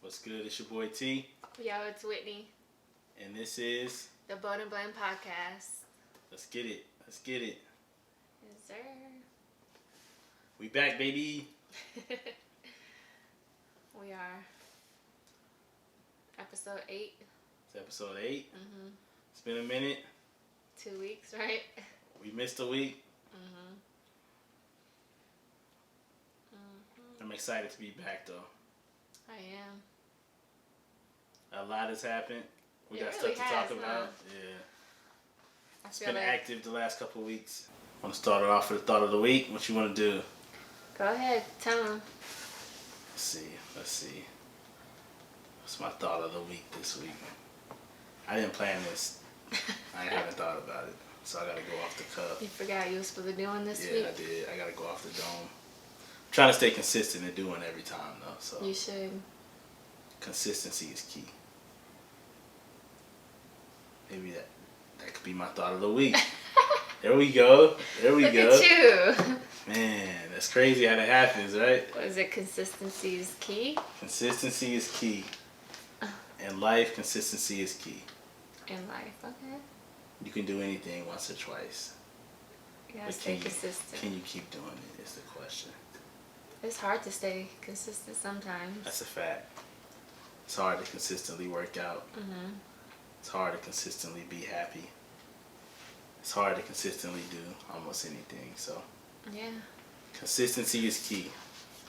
What's good? It's your boy T. Yo, it's Whitney. And this is the Bold and Blend Podcast. Let's get it. Let's get it. Yes, sir. We back, baby. We are. Episode 8. It's episode 8. Mm-hmm. It's been a minute. 2 weeks, right? We missed a week. Mm-hmm. Mm-hmm. I'm excited to be back, though. I am. A lot has happened. We got really stuff to talk about. Yeah. It's been active the last couple of weeks. Want to start it off with the thought of the week? What you want to do? Go ahead. Tell them. Let's see. What's my thought of the week this week? I didn't plan this. I haven't thought about it. So I got to go off the cuff. You forgot you were supposed to do one this week? Yeah, I did. I got to go off the dome. I'm trying to stay consistent and doing every time, though. So you should. Consistency is key. Maybe that could be my thought of the week. There we go. Look at you. Man, that's crazy how that happens, right? What is it? Consistency is key? Consistency is key. In life, consistency is key. In life, okay. You can do anything once or twice. You gotta stay consistent. Can you keep doing it is the question. It's hard to stay consistent sometimes. That's a fact. It's hard to consistently work out. Mm-hmm. It's hard to consistently be happy. It's hard to consistently do almost anything. So yeah. Consistency is key.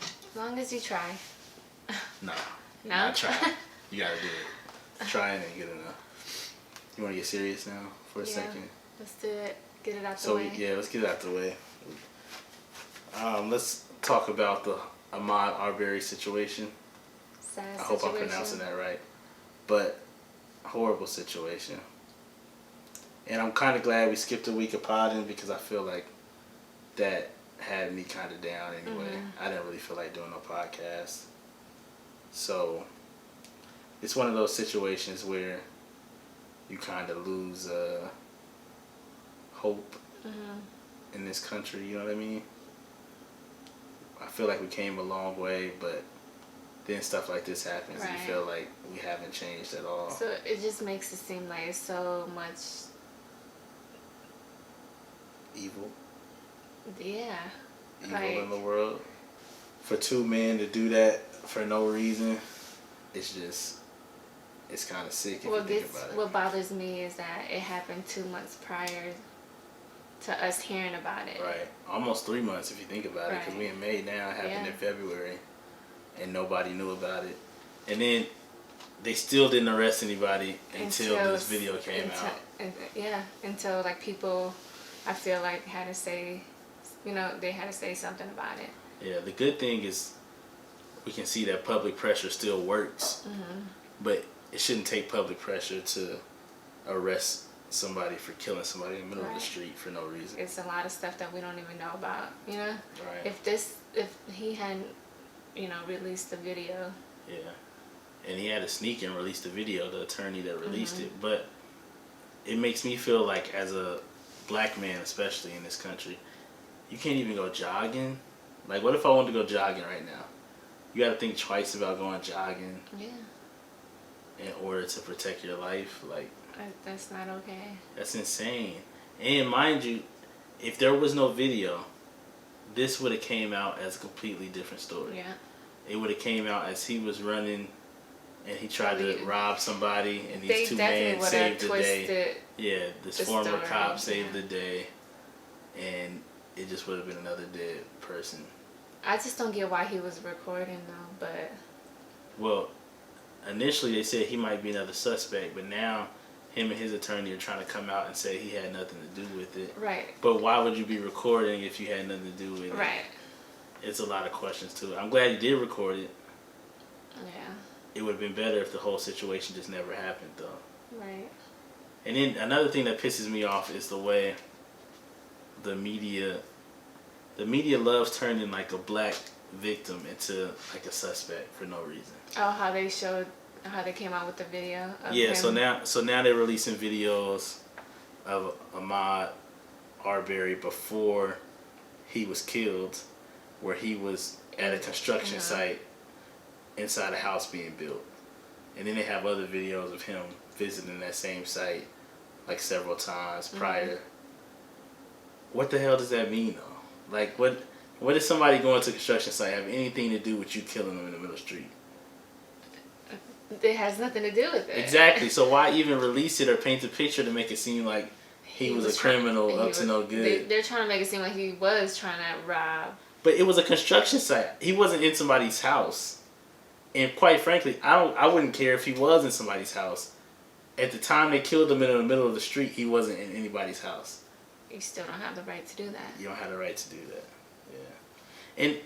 As long as you try. No. No? Not try. You gotta do it. Trying ain't good enough. You wanna get serious now for a second? Let's do it. Get it out the way. Let's get it out the way. Let's talk about the Ahmaud Arbery situation. Sad I hope I'm pronouncing that right. But horrible situation. And I'm kind of glad we skipped a week of podding because I feel like that had me kind of down anyway. Mm-hmm. I didn't really feel like doing no podcast. So it's one of those situations where you kind of lose hope in this country, you know what I mean? I feel like we came a long way, but then stuff like this happens and you feel like we haven't changed at all. So it just makes it seem like it's so much evil. Yeah. Evil in the world. For two men to do that for no reason, it's kind of sick if you think about it. What bothers me is that it happened 2 months prior to us hearing about it. Right. Almost 3 months if you think about it, because we in May now. It happened in February, and nobody knew about it. And then they still didn't arrest anybody until this video came out. Until like people, I feel like had to say, they had to say something about it. Yeah, the good thing is we can see that public pressure still works, but it shouldn't take public pressure to arrest somebody for killing somebody in the middle of the street for no reason. It's a lot of stuff that we don't even know about, Right. If he hadn't, released the video. Yeah. And he had to sneak and release the video, the attorney that released it. But it makes me feel like as a black man, especially in this country, you can't even go jogging. Like, what if I wanted to go jogging right now? You got to think twice about going jogging. Yeah. In order to protect your life. Like, that's not okay. That's insane. And mind you, if there was no video, this would have came out as a completely different story. Yeah. It would have came out as he was running and he tried to rob somebody and these two men saved the day. Yeah, this former cop saved the day, and it just would have been another dead person. I just don't get why he was recording though, but... Well, initially they said he might be another suspect, but now him and his attorney are trying to come out and say he had nothing to do with it. Right. But why would you be recording if you had nothing to do with it? Right. It's a lot of questions to it. I'm glad he did record it. Yeah. It would have been better if the whole situation just never happened, though. Right. And then another thing that pisses me off is the way the media loves turning like a black victim into like a suspect for no reason. Oh, how they came out with the video of him. So now they're releasing videos of Ahmaud Arbery before he was killed, where he was at a construction site inside a house being built. And then they have other videos of him visiting that same site like several times prior. What the hell does that mean though? Like what does somebody going to a construction site have anything to do with you killing them in the middle of the street? It has nothing to do with it. Exactly. So why even release it or paint a picture to make it seem like he was a criminal up to no good? They're trying to make it seem like he was trying to rob. But it was a construction site. He wasn't in somebody's house. And quite frankly, I wouldn't care if he was in somebody's house. At the time they killed him in the middle of the street, he wasn't in anybody's house. You still don't have the right to do that. You don't have the right to do that. Yeah. And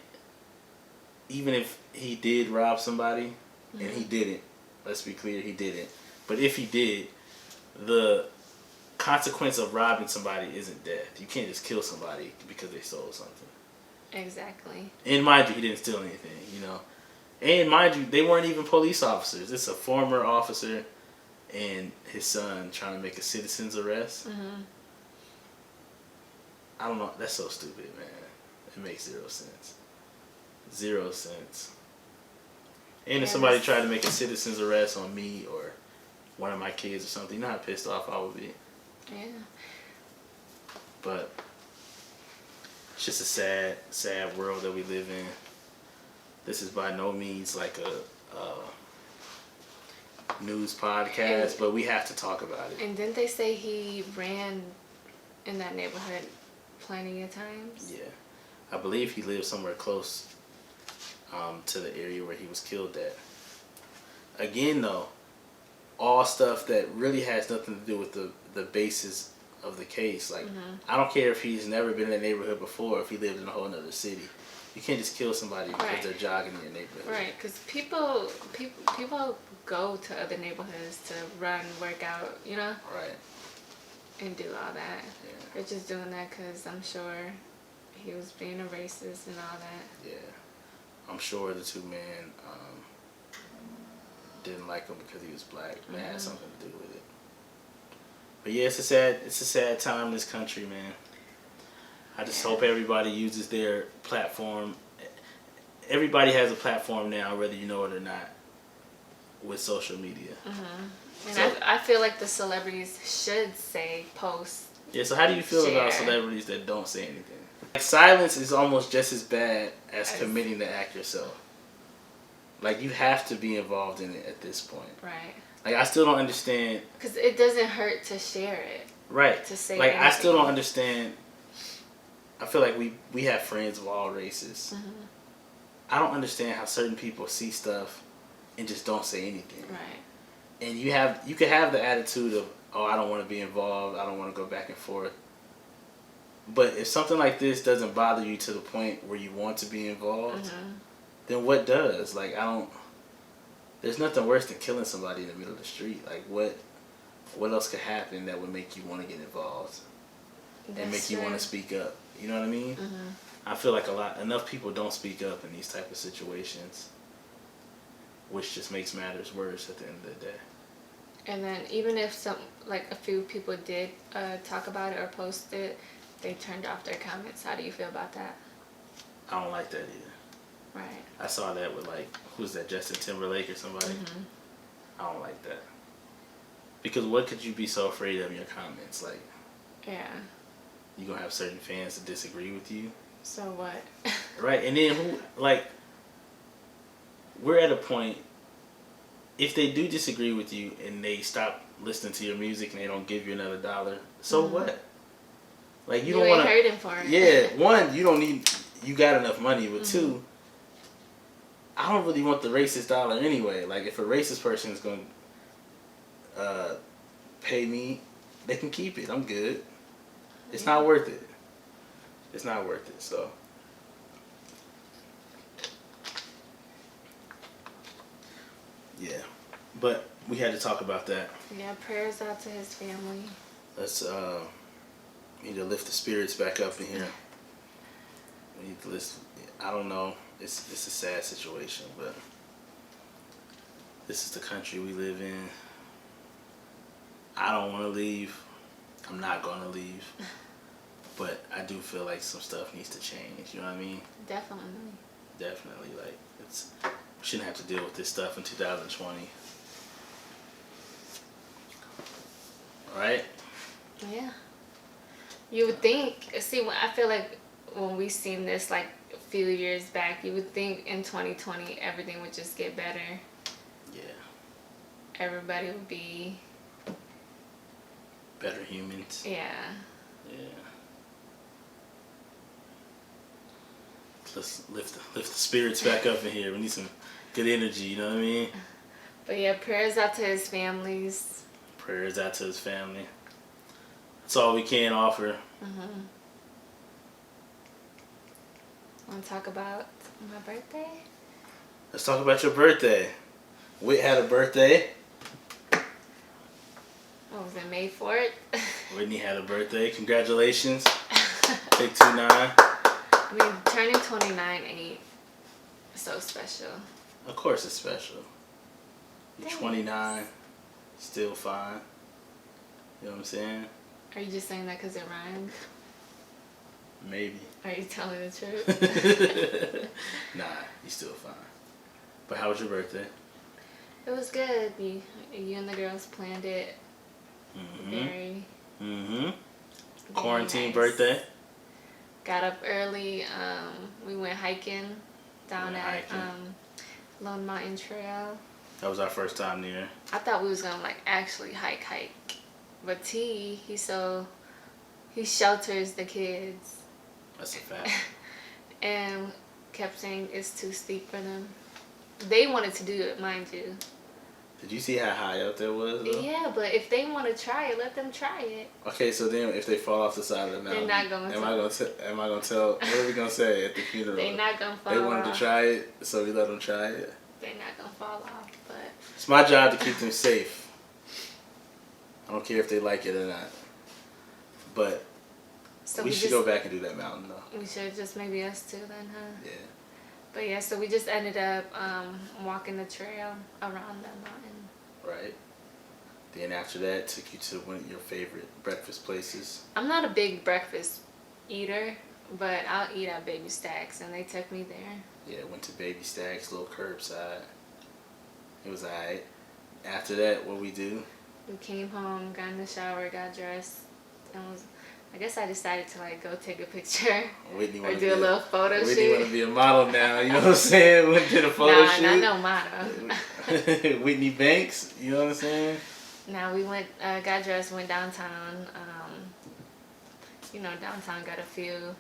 even if he did rob somebody, and he didn't, let's be clear, he didn't. But if he did, the consequence of robbing somebody isn't death. You can't just kill somebody because they stole something. Exactly. And mind you, he didn't steal anything, you know. And mind you, they weren't even police officers. It's a former officer and his son trying to make a citizen's arrest. I don't know. That's so stupid, man. It makes 0 sense. 0 sense. And if somebody tried to make a citizen's arrest on me or one of my kids or something, you know how pissed off I would be. Yeah. But it's just a sad, sad world that we live in. This is by no means like a news podcast, but we have to talk about it. And didn't they say he ran in that neighborhood plenty of times? Yeah. I believe he lived somewhere close to the area where he was killed at. Again, though, all stuff that really has nothing to do with the basis of the case. Like, I don't care if he's never been in that neighborhood before, if he lived in a whole other city. You can't just kill somebody because they're jogging in your neighborhood. Right, because people go to other neighborhoods to run, work out, you know? Right. And do all that. Yeah. They're just doing that because I'm sure he was being a racist and all that. Yeah. I'm sure the two men didn't like him because he was black. That had something to do with it. But yeah, it's a sad time in this country, man. I just hope everybody uses their platform. Everybody has a platform now, whether you know it or not, with social media. And So, I feel like the celebrities should say, post. Yeah, so how do you feel about celebrities that don't say anything? Like, silence is almost just as bad as committing the act yourself. Like, you have to be involved in it at this point. Right. Like, I still don't understand. Because it doesn't hurt to share it. Right. To say like, anything. I still don't understand. I feel like we have friends of all races. I don't understand how certain people see stuff and just don't say anything. Right. And you can have the attitude of, oh, I don't want to be involved, I don't want to go back and forth. But if something like this doesn't bother you to the point where you want to be involved, then what does? Like, there's nothing worse than killing somebody in the middle of the street. Like, what else could happen that would make you want to get involved and make you want to speak up? You know what I mean? I feel like enough people don't speak up in these type of situations, which just makes matters worse at the end of the day. And then even if a few people did talk about it or post it, they turned off their comments. How do you feel about that? I don't like that either. Right. I saw that with who's that, Justin Timberlake or somebody? I don't like that. Because what could you be so afraid of in your comments? Like, yeah. You gonna have certain fans that disagree with you? So what? Right, and then we're at a point, if they do disagree with you and they stop listening to your music and they don't give you another $1, so what? Like, you don't want to hurt him for it. Yeah, one, you got enough money, but two, I don't really want the racist dollar anyway. Like, if a racist person is going to pay me, they can keep it. I'm good. It's not worth it. It's not worth it, so. Yeah. But we had to talk about that. Yeah, prayers out to his family. Let's need to lift the spirits back up in here. We need to listen. I don't know. It's a sad situation, but this is the country we live in. I don't want to leave. I'm not going to leave. But I do feel like some stuff needs to change. You know what I mean? Definitely. Definitely. Like, We shouldn't have to deal with this stuff in 2020. Right? Yeah. You would think. See, I feel like when we seen this like a few years back, you would think in 2020 everything would just get better. Yeah. Everybody would be better humans. Yeah. Yeah. Let's lift the spirits back up in here. We need some good energy, you know what I mean? But yeah, prayers out to his families. Prayers out to his family. That's all we can offer. Mm-hmm. Want to talk about my birthday? Let's talk about your birthday. Whit had a birthday. What was it, May 4th? Whitney had a birthday. Congratulations. Take 2-9. I mean, turning 29 ain't so special. Of course it's special. You're Thanks. 29. Still fine. You know what I'm saying? Are you just saying that because it rhymed? Maybe. Are you telling the truth? Nah, you still fine. But how was your birthday? It was good. You and the girls planned it very Quarantine nice. Birthday? Got up early. We went hiking down at Lone Mountain Trail. That was our first time there. I thought we was gonna like actually hike. But he shelters the kids. That's a fact. And kept saying it's too steep for them. They wanted to do it, mind you. Did you see how high up there was, though? Yeah, but if they want to try it, let them try it. Okay, so then if they fall off the side of the mountain, They're not gonna am I gonna tell? What are we gonna say at the funeral? They're not gonna fall off. They wanted to try it, so we let them try it. They're not gonna fall off, but It's my job to keep them safe. I don't care if they like it or not. But so we should go back and do that mountain, though. We should, just maybe us two then, huh? Yeah. But yeah, so we just ended up walking the trail around the mountain. Right. Then after that, took you to one of your favorite breakfast places. I'm not a big breakfast eater, but I'll eat at Baby Stacks, and they took me there. Yeah, went to Baby Stacks, little curbside. It was alright. After that, what we do? We came home, got in the shower, got dressed, and I guess I decided to like go take a picture Whitney or do a little photo shoot. Whitney want to be a model now, you know what I'm saying? Went to the photo shoot. Nah, not no model. Whitney Banks, you know what I'm saying? Now we went, got dressed, went downtown. Downtown got a few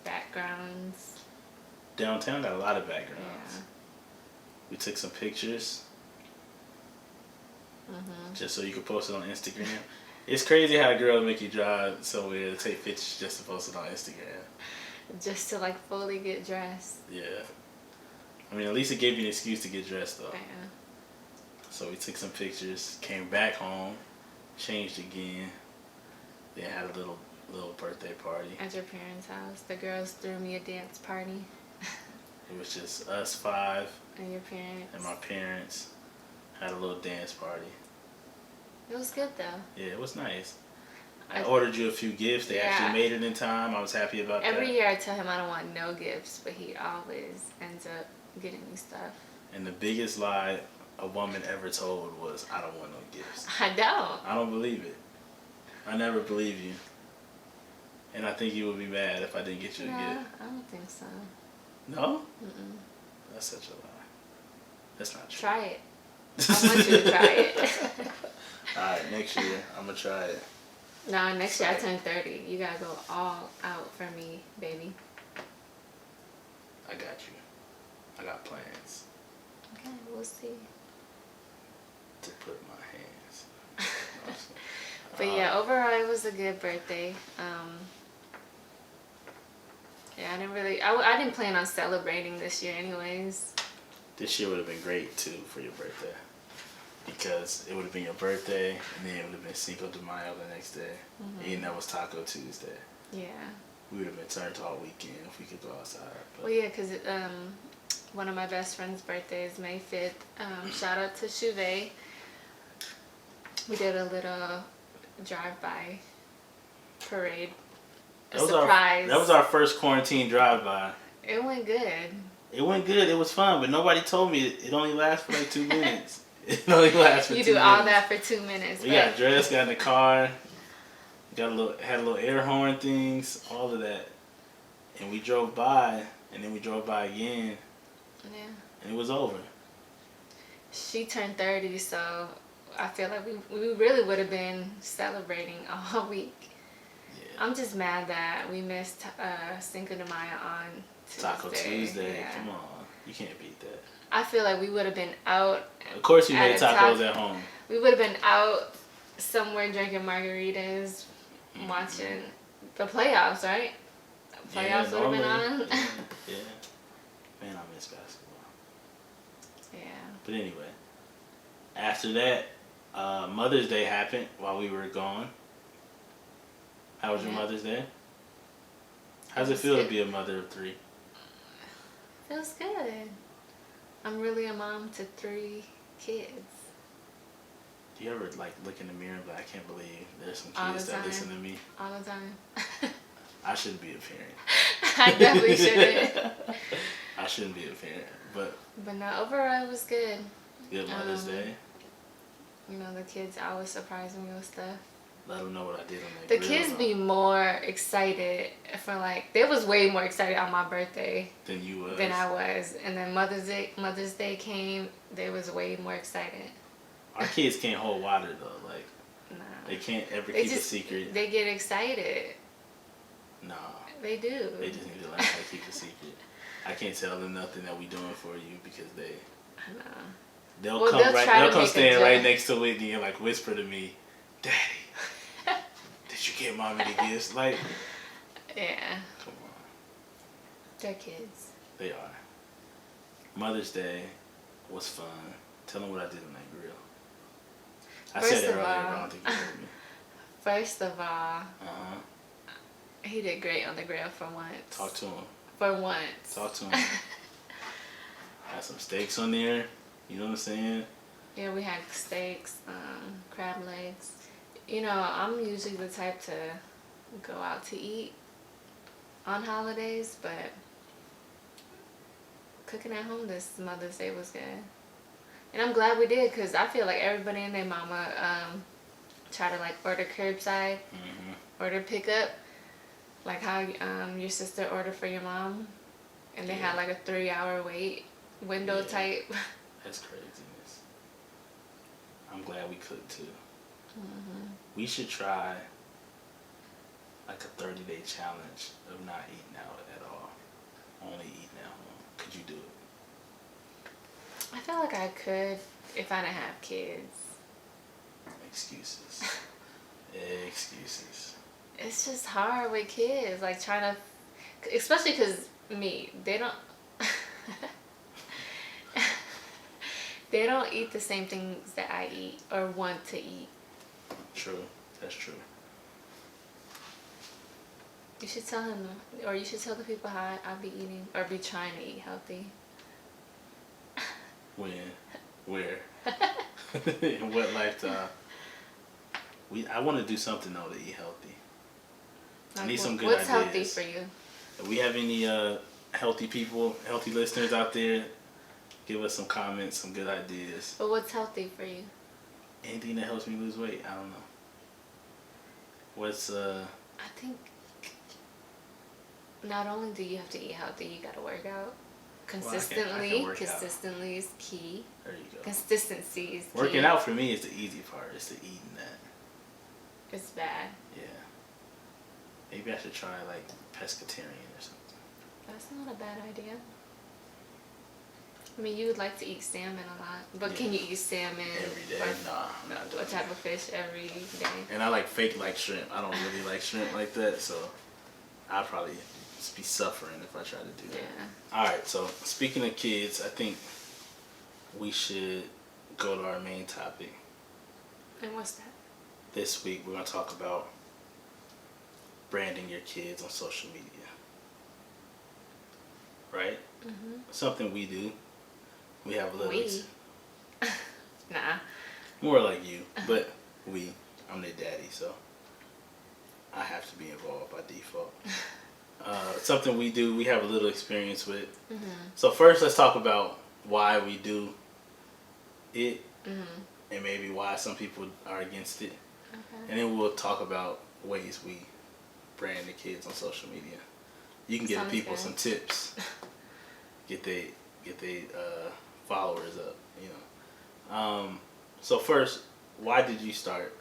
backgrounds. Downtown got a lot of backgrounds. Yeah. We took some pictures. Just so you could post it on Instagram. It's crazy how a girl make you drive somewhere to take pictures just to post it on Instagram. Just to like fully get dressed. Yeah. I mean, at least it gave you an excuse to get dressed though. Yeah. So we took some pictures, came back home, changed again, then had a little birthday party. At your parents' house, the girls threw me a dance party. It was just us 5 and your parents and my parents. Had a little dance party. It was good though. Yeah, it was nice. I ordered you a few gifts. They actually made it in time. I was happy about that. Every year I tell him I don't want no gifts, but he always ends up getting me stuff. And the biggest lie a woman ever told was, I don't want no gifts. I don't. I don't believe it. I never believe you. And I think you would be mad if I didn't get you a gift. I don't think so. No? That's such a lie. That's not true. Try it. I want you to try it. Alright, next year I'm going to try it. No, next year I turn 30. You gotta go all out for me, baby. I got you. I got plans. Okay, we'll see. To put in my hands. But yeah, overall it was a good birthday. Yeah, I didn't plan on celebrating this year anyways. This year would have been great too for your birthday. Because it would have been your birthday, and then it would have been Cinco de Mayo the next day. And that was Taco Tuesday. Yeah. We would have been turned all weekend if we could go outside. But well, yeah, because one of my best friend's birthday is May 5th. Shout out to Chouvet. We did a little drive-by parade. A surprise. That was our first quarantine drive-by. It went good. It went good. It was fun, but nobody told me it only lasts for like 2 minutes. It only lasts for 2 minutes. You do all that for 2 minutes. We got dressed, got in the car, had a little air horn things, all of that, and we drove by, and then we drove by again. Yeah. And it was over. She turned 30, so I feel like we really would have been celebrating all week. Yeah. I'm just mad that we missed Cinco de Mayo on Tuesday. Taco Tuesday. Yeah. Come on. You can't beat that. I feel like we would have been out. Of course you made tacos at home. We would have been out somewhere drinking margaritas, watching the playoffs, right? Playoffs would have been on. Yeah. Man, I miss basketball. Yeah. But anyway, after that, Mother's Day happened while we were gone. How was your Mother's Day? How does it feel to be a mother of 3? Feels good. I'm really a mom to 3 kids. Do you ever look in the mirror and be like, I can't believe there's some kids that listen to me? All the time. I shouldn't be a parent. I definitely shouldn't. I shouldn't be a parent, but no, overall it was good. Good Mother's Day. You know, the kids always surprise me with stuff. Let them know what I did on that The grill, kids be more excited for they was way more excited on my birthday than you was. Than I was, and then Mother's Day came. They was way more excited. Our kids can't hold water though. No. They can't ever keep a secret. They get excited. No. They do. They just need to learn how to keep a secret. I can't tell them nothing that we doing for you because they. I know. They'll come stand right next to Whitney and whisper to me, "Daddy, did you get Mommy the gifts?" Yeah. Come on. They're kids. They are. Mother's Day was fun. Tell them what I did on that grill. I said it earlier, but I don't think you heard me. First of all, he did great on the grill for once. Talk to him. For once. Talk to him. Had some steaks on there. You know what I'm saying? Yeah, we had steaks, crab legs. You know, I'm usually the type to go out to eat on holidays, but cooking at home this Mother's Day was good. And I'm glad we did, because I feel like everybody and their mama try to order curbside, order pickup, like how your sister ordered for your mom, and they had a 3-hour wait window type. That's craziness. I'm glad we cooked too. We should try a 30-day challenge of not eating out at all. Only eating at home. Could you do it? I feel like I could if I didn't have kids. Excuses. Excuses. It's just hard with kids, trying to, especially because they don't, they don't eat the same things that I eat or want to eat. True. That's true. You should tell him, or you should tell the people how I'll be eating, or be trying to eat healthy. When? Where? In what lifetime? I want to do something though to eat healthy. I need some good ideas. What's healthy for you? If we have any healthy people, healthy listeners out there, give us some comments, some good ideas. But what's healthy for you? Anything that helps me lose weight. I don't know. What's I think not only do you have to eat healthy, you gotta work out consistently. I can work Consistently is key. There you go. Consistency is key. Working out for me is the easy part. It's the eating that. It's bad. Yeah. Maybe I should try pescatarian or something. That's not a bad idea. I mean, you would like to eat salmon a lot, but can you eat salmon every day? Nah, I'm not doing what type of fish every day? And I fake shrimp. I don't really like shrimp like that, so I'd probably just be suffering if I tried to do that. Yeah. All right, so speaking of kids, I think we should go to our main topic. And what's that? This week we're going to talk about branding your kids on social media. Right? Something we do. We have a little... Nah. More like you, but I'm their daddy, so I have to be involved by default. something we do. We have a little experience with. Mm-hmm. So first, let's talk about why we do it, Mm-hmm. and maybe why some people are against it, Okay. and then we'll talk about ways we brand the kids on social media. You can give Sounds people good. some tips, get they followers up, you know. So first, why did you start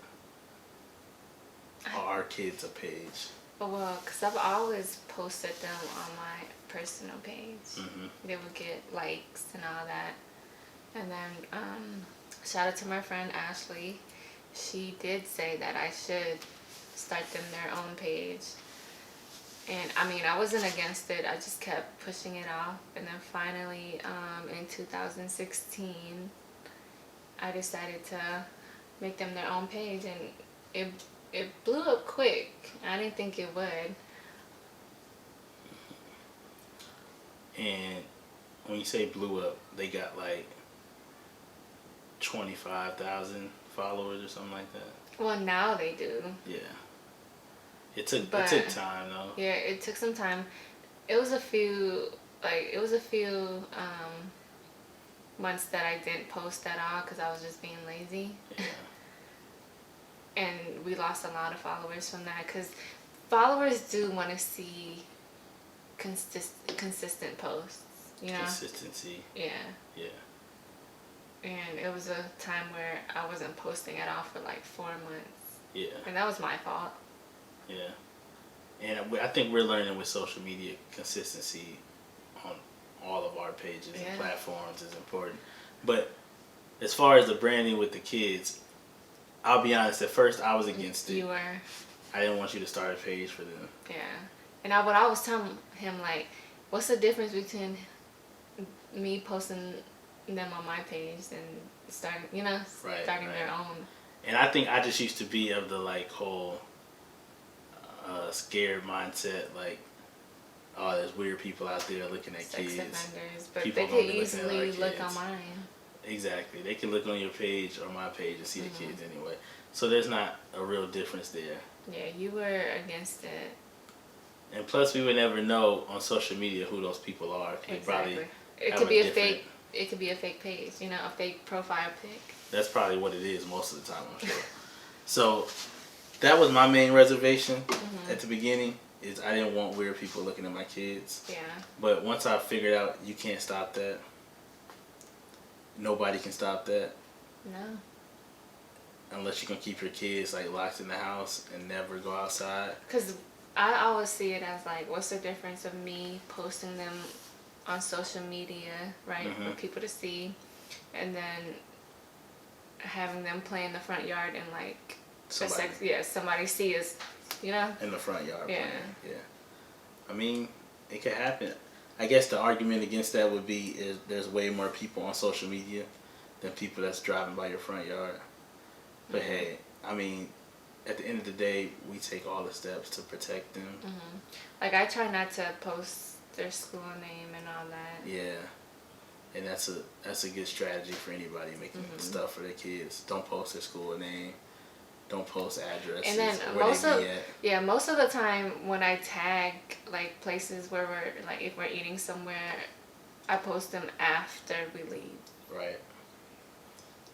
Our Kids a page? Well, because I've always posted them on my personal page. Mm-hmm. They would get likes and all that. And then, shout out to my friend Ashley. She did say that I should start them their own page. And I mean, I wasn't against it. I just kept pushing it off. And then finally, in 2016, I decided to make them their own page, and it blew up quick. I didn't think it would. And when you say blew up, they got like 25,000 followers or something like that. Well, now they do. Yeah. It took time though. Yeah, it took some time. It was a few months that I didn't post at all because I was just being lazy. Yeah. And we lost a lot of followers from that because followers do want to see consistent posts, you know? Consistency. Yeah. Yeah. And it was a time where I wasn't posting at all for like 4 months. Yeah. And that was my fault. Yeah. And I think we're learning with social media, consistency on all of our pages and platforms is important. But as far as the branding with the kids, I'll be honest, at first I was against it. You were. I didn't want you to start a page for them. Yeah. And I would always tell him, like, what's the difference between me posting them on my page and starting their own. And I think I just used to be of the like whole scared mindset, like, oh, there's weird people out there looking at Sex kids. offenders, but People they could easily look on mine. Exactly. They can look on your page or my page and see the kids anyway. So there's not a real difference there. Yeah, you were against it. And plus, we would never know on social media who those people are. Exactly. It could be a fake. It could be a fake page. You know, a fake profile pic. That's probably what it is most of the time, I'm sure. So that was my main reservation at the beginning. Is I didn't want weird people looking at my kids. Yeah. But once I figured out you can't stop that. Nobody can stop that. No. Unless you can keep your kids like locked in the house and never go outside. Because I always see it as like, what's the difference of me posting them on social media, right, for people to see, and then having them play in the front yard and like somebody see us, you know, in the front yard. Yeah. Playing. Yeah. I mean, it could happen. I guess the argument against that would be is there's way more people on social media than people that's driving by your front yard. But hey, I mean, at the end of the day, we take all the steps to protect them. Like I try not to post their school name and all that. Yeah, and that's a good strategy for anybody making stuff for their kids. Don't post their school name. Don't post addresses. And then most of the time when I tag like places where we're like if we're eating somewhere, I post them after we leave. Right.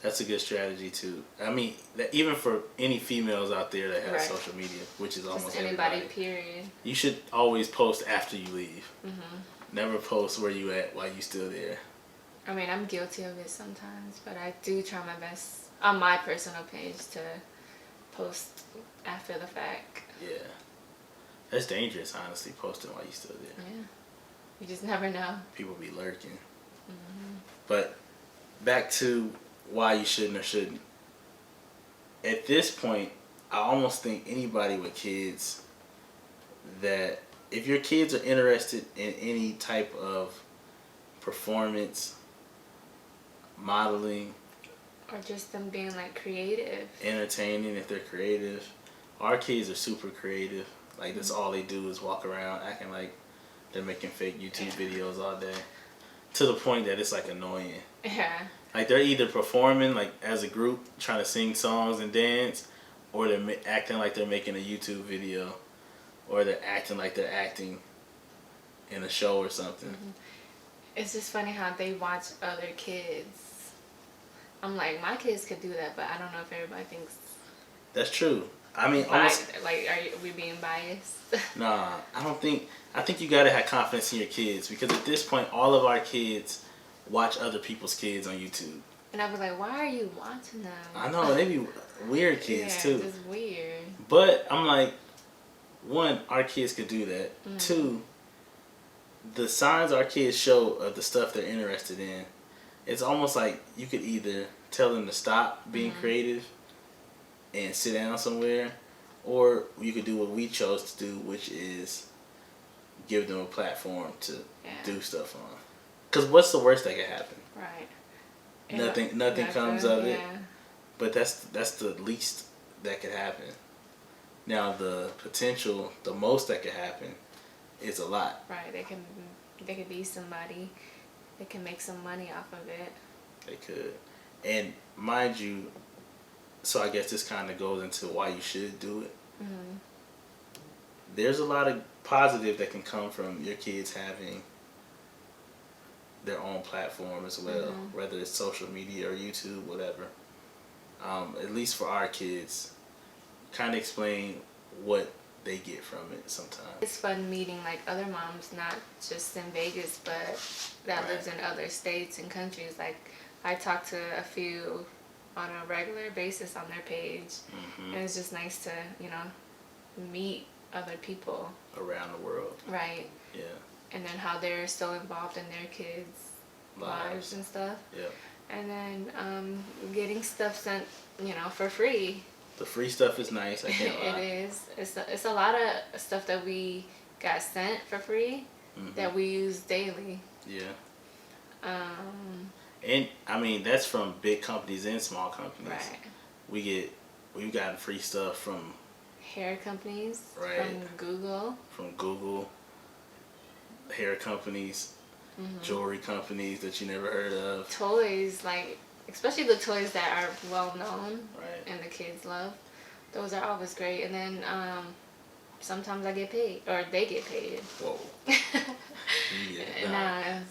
That's a good strategy too. I mean, even for any females out there that have social media, which is almost just anybody, everybody, period. You should always post after you leave. Never post where you at while you still there. I mean, I'm guilty of it sometimes, but I do try my best on my personal page to post after the fact. Yeah. That's dangerous, honestly, posting while you still there. Yeah. You just never know. People be lurking. But back to why you shouldn't or shouldn't. At this point, I almost think anybody with kids, that if your kids are interested in any type of performance, modeling, or just them being like creative, entertaining, if they're creative. Our kids are super creative. Like that's all they do is walk around acting like they're making fake YouTube videos all day, to the point that it's like annoying. Yeah. Like they're either performing like as a group trying to sing songs and dance, or they're acting like they're making a YouTube video, or they're acting like they're acting in a show or something. It's just funny how they watch other kids. I'm like, my kids could do that, but I don't know if everybody thinks. That's true. I mean, almost like, are we being biased? nah. I don't think. I think you gotta have confidence in your kids, because at this point, all of our kids watch other people's kids on YouTube. And I was like, why are you watching them? I know, they be weird kids too. Just weird. But I'm like, one, our kids could do that. Two, the signs our kids show of the stuff they're interested in, it's almost like you could either tell them to stop being creative and sit down somewhere, or you could do what we chose to do, which is give them a platform to do stuff on. Because what's the worst that could happen? Right. Nothing comes of it. But that's the least that could happen. Now the potential, the most that could happen, is a lot. Right. They could be somebody. They can make some money off of it. They could. And mind you, so I guess this kind of goes into why you should do it. There's a lot of positive that can come from your kids having their own platform as well, whether it's social media or YouTube, whatever. At least for our kids, kind of explain what they get from it sometimes. It's fun meeting like other moms, not just in Vegas, but that lives in other states and countries. Like, I talk to a few on a regular basis on their page, and it's just nice to, meet other people around the world. Right. Yeah. And then how they're still involved in their kids' lives and stuff. Yeah. And then getting stuff sent, for free. The free stuff is nice. I can't lie. It is. It's a lot of stuff that we got sent for free that we use daily. Yeah. And I mean, that's from big companies and small companies. Right. We've gotten free stuff from hair companies. Right. From Google. Hair companies, jewelry companies that you never heard of. Toys, like, especially the toys that are well known and the kids love. Those are always great. And then sometimes I get paid, or they get paid. Whoa.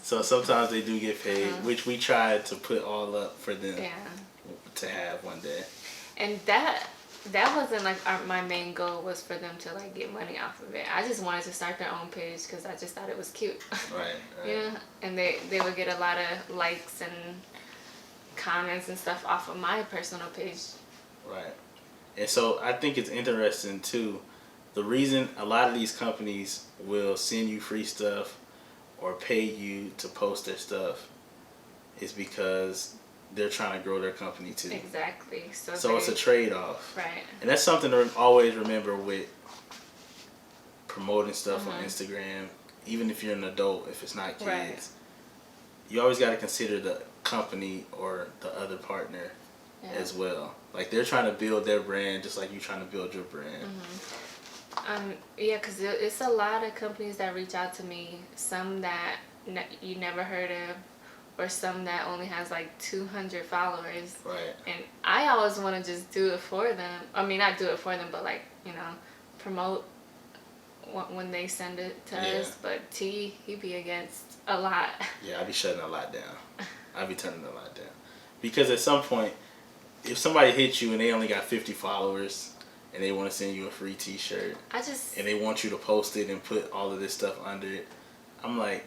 So sometimes they do get paid, which we try to put all up for them to have one day. And that wasn't like my main goal was for them to like get money off of it. I just wanted to start their own page because I just thought it was cute. Right. And they would get a lot of likes and comments and stuff off of my personal page. Right. And so I think it's interesting too. The reason a lot of these companies will send you free stuff or pay you to post their stuff is because they're trying to grow their company too. Exactly. So it's a trade-off. Right. And that's something to always remember with promoting stuff on Instagram. Even if you're an adult, if it's not kids, you always got to consider the company or the other partner as well. Like, they're trying to build their brand just like you're trying to build your brand. Because it's a lot of companies that reach out to me. Some that you never heard of, or some that only has like 200 followers. Right. And I always want to just do it for them. I mean, not do it for them, but like, promote when they send it to us. But he be against a lot. Yeah, I be shutting a lot down. I be turning a lot down. Because at some point, if somebody hits you and they only got 50 followers and they want to send you a free t-shirt and they want you to post it and put all of this stuff under it, I'm like,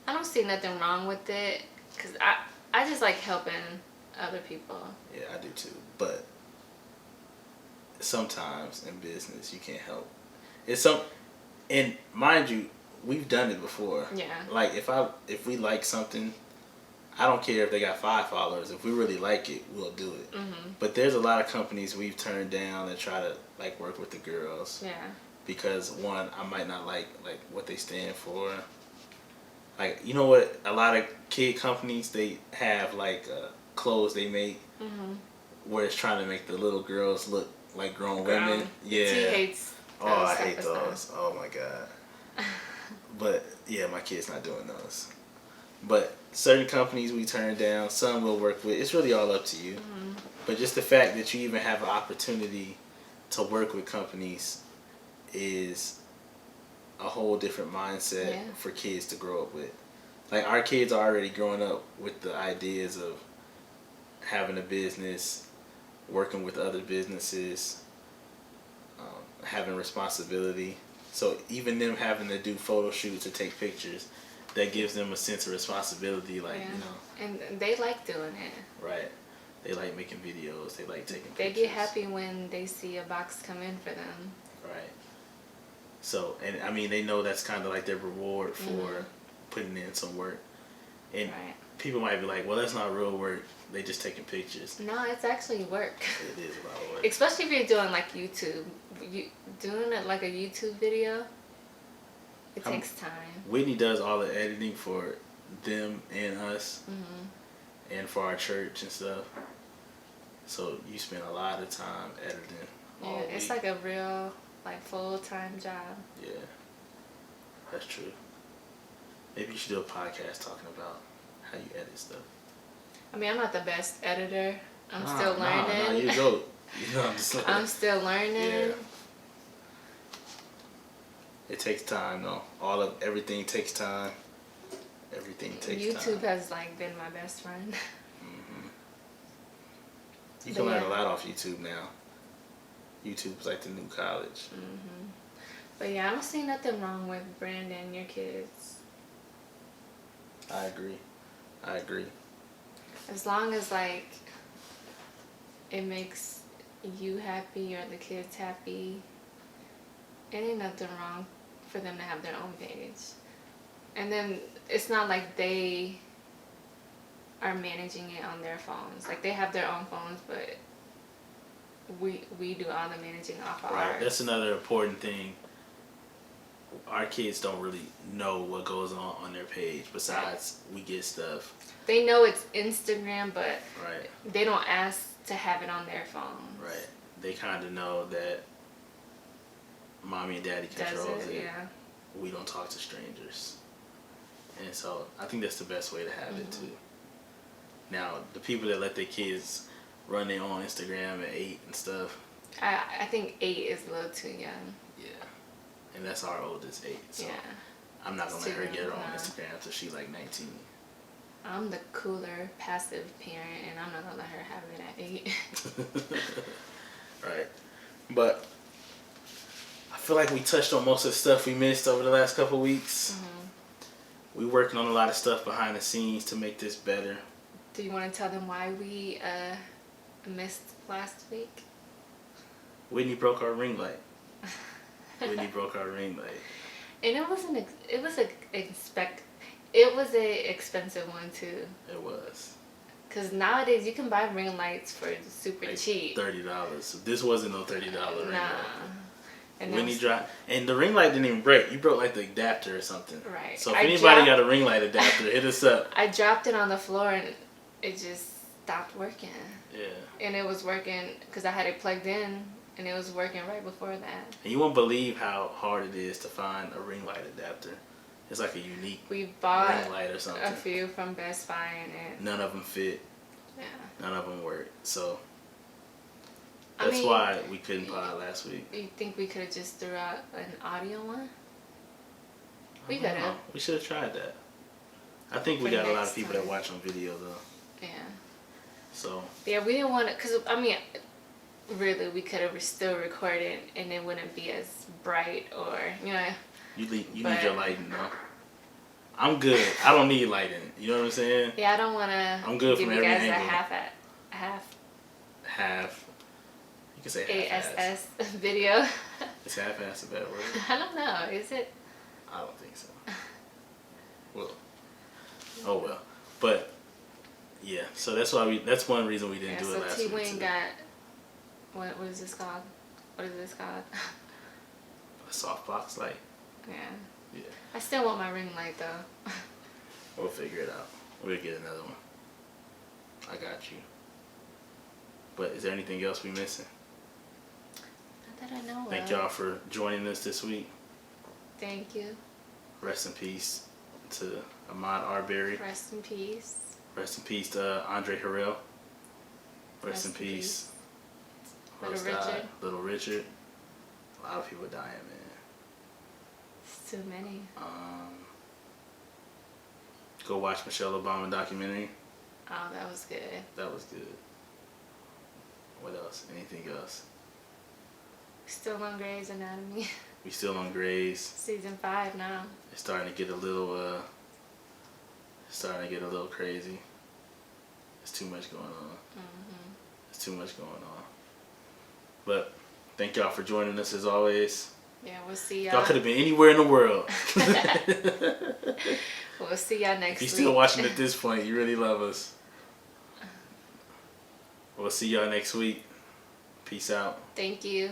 I don't see nothing wrong with it, because I just like helping other people. Yeah, I do too. But sometimes in business, you can't help. And mind you, we've done it before. Yeah. Like, if we like something, I don't care if they got 5 followers. If we really like it, we'll do it. But there's a lot of companies we've turned down that try to like work with the girls. Yeah. Because one, I might not like what they stand for. Like, you know what? A lot of kid companies, they have like clothes they make where it's trying to make the little girls look like grown women. Yeah. He hates. I hate those. Oh my god. But yeah, my kid's not doing those. But certain companies we turn down, some we'll work with. It's really all up to you. But just the fact that you even have an opportunity to work with companies is a whole different mindset Yeah. for kids to grow up with. Like, our kids are already growing up with the ideas of having a business, working with other businesses, having responsibility. So even them having to do photo shoots or take pictures, that gives them a sense of responsibility. Like, Yeah. you know, And they like doing it. right? They like making videos. They like taking They pictures. get happy when they see a box come in for them. Right. So, and I mean, they know that's kind of like their reward for putting in some work. And Right. people might be like, well, that's not real work. They just taking pictures. No, it's actually work. It is a lot of work. Especially if you're doing like YouTube. Doing it like a YouTube video, it takes time. Whitney does all the editing for them and us, and for our church and stuff. So you spend a lot of time editing. Yeah, it's like a real like full-time job. Yeah, that's true. Maybe you should do a podcast talking about how you edit stuff. I mean, I'm not the best editor. I'm still learning. Nah, you go. You know, I'm just like, I'm still learning. Yeah. It takes time, though. Everything takes time. Everything takes YouTube time. has like been my best friend. You can learn a lot off YouTube now. YouTube's like the new college. But yeah, I don't see nothing wrong with branding your kids. I agree. As long as like it makes you happy or the kids happy, it ain't nothing wrong for them to have their own page. And then it's not like they are managing it on their phones. Like, they have their own phones, but we do all the managing off of Right. ours. That's another important thing. Our kids don't really know what goes on their page. Besides, we get stuff. They know it's Instagram, but Right. they don't ask to have it on their phone. Right. They kind of know that mommy and daddy controls it. Yeah. We don't talk to strangers. And so I think that's the best way to have it too. Now, the people that let their kids run their own Instagram at 8 and stuff. I think 8 is a little too young. Yeah. And that's our oldest, 8. So Yeah. I'm not going to let her get her own No. Instagram until she's like 19. I'm the cooler, passive parent, and I'm not going to let her have it at 8. Right. But I feel like we touched on most of the stuff we missed over the last couple of weeks. We working on a lot of stuff behind the scenes to make this better. Do you want to tell them why we missed last week? Whitney broke our ring light. Whitney broke our ring light. And it was a expensive one too. It was. Cause nowadays you can buy ring lights for super Like cheap. $30. So this wasn't no $30 ring light. And Whitney dropped, and the ring light didn't even break. You broke like the adapter or something. Right. So if anybody got a ring light adapter, hit us up. I dropped it on the floor and it just stopped working. Yeah. And it was working because I had it plugged in and it was working right before that. And you won't believe how hard it is to find a ring light adapter. It's like a unique We bought ring light or something. a few from Best Buy and None of them fit. yeah. None of them work. So I that's mean, why we couldn't pod last week. You think we could have just threw out an audio one? We I could don't know. have. We should have tried that. I think we For got a lot next of people time. that watch on video though. Yeah. So Yeah, we didn't want to, because, I mean, really, we could have still recorded and it wouldn't be as bright or, you know. you need your lighting though. I'm good. I don't need lighting. You know what I'm saying? Yeah, I don't want to I'm good give from you every guys angle. half You can say half-ass. ASS video. Is half-ass a bad word? I don't know. Is it? I don't think so. Well. Oh well. But yeah, so that's one reason we didn't do it last So week. T-Wayne too. got, what is this called? What is this called? A softbox light. Yeah. Yeah. I still want my ring light though. We'll figure it out. We'll get another one. I got you. But is there anything else we missing? Not that I know Thank of. y'all for joining us this week. Thank you. Rest in peace to Ahmaud Arbery. Rest in peace. Rest in peace to Andre Harrell. Rest in peace. Who Little else died? Richard. Little Richard. A lot of people dying, man. It's too many. Go watch Michelle Obama documentary. Oh, that was good. That was good. What else? Anything else? Still on Grey's Anatomy. We still on Grey's. Season 5 now. It's starting to get a little crazy. There's too much going on. There's too much going on. But thank y'all for joining us as always. Yeah, we'll see y'all. Y'all could have been anywhere in the world. We'll see y'all next week. If you're still watching at this point, you really love us. We'll see y'all next week. Peace out. Thank you.